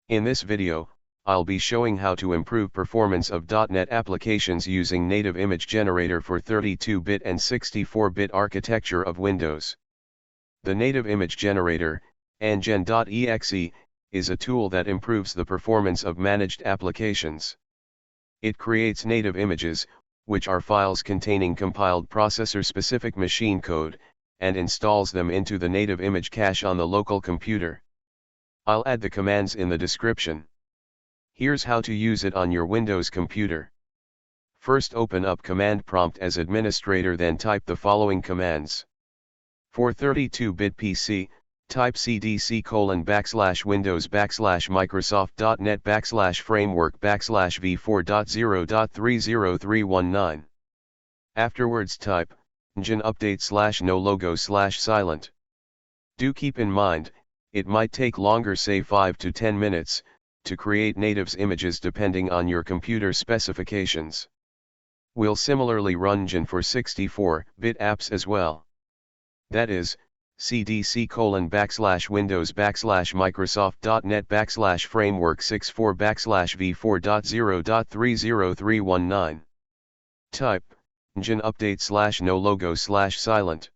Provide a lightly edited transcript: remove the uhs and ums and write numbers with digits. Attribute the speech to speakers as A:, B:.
A: In this video, I'll be showing how to improve performance of .NET applications using native image generator for 32-bit and 64-bit architecture of Windows. The native image generator, Ngen.exe, is a tool that improves the performance of managed applications. It creates native images, which are files containing compiled processor-specific machine code, and installs them into the native image cache on the local computer. I'll add the commands in the description. Here's how to use it on your Windows computer. First, open up command prompt as administrator, then type the following commands. For 32-bit PC, type cdc://windows/microsoft.net/framework/v4.0.30319. Afterwards type Ngen.update/no logo/silent. Do keep in mind, it might take longer, say 5 to 10 minutes, to create natives images depending on your computer specifications. We'll similarly run Ngen for 64-bit apps as well. That is, cdc://windows/microsoft.net/framework 64/v4.0.30319. Type Ngen update/no logo/silent.